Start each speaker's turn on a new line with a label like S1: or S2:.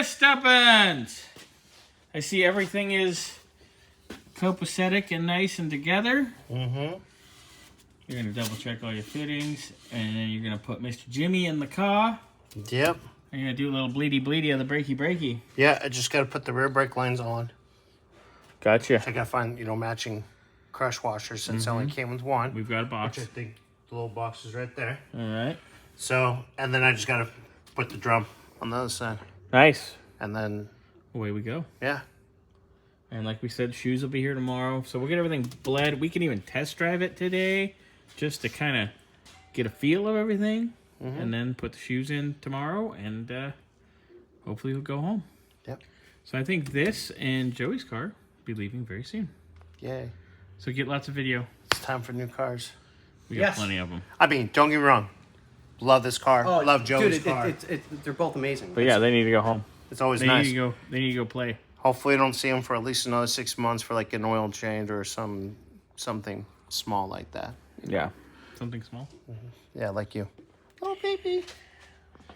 S1: Stubbins! I see everything is copacetic and nice and together.
S2: Mm-hmm.
S1: You're going to double check all your fittings, and then you're going to put Mr. Jimmy in the car.
S2: Yep.
S1: You're going to do a little bleedy on the brakey.
S2: Yeah, I just got to put the rear brake lines on.
S1: Gotcha.
S2: I got to find, matching crush washers since I only came with one.
S1: We've got a box.
S2: Which I think the little box is right there.
S1: All right.
S2: So, and then I just got to put the drum on the other side.
S1: Nice.
S2: And then...
S1: away we go.
S2: Yeah.
S1: And like we said, shoes will be here tomorrow. So we'll get everything bled. We can even test drive it today just to kind of get a feel of everything. And then put the shoes in tomorrow, and hopefully we'll go home.
S2: Yep.
S1: So I think this and Joey's car will be leaving very soon.
S2: Yay.
S1: So get lots of video.
S2: It's time for new cars.
S1: We got plenty of them.
S2: I mean, don't get me wrong. Love this car.
S3: Oh,
S2: love Joey's
S3: dude,
S2: car.
S3: They're both amazing.
S1: But yeah, they need to go home.
S2: It's always
S1: They
S2: nice.
S1: need to go play.
S2: Hopefully I don't see them for at least another 6 months for like an oil change or something small like that.
S1: Yeah. Something small.
S2: Yeah, like you. Oh, baby.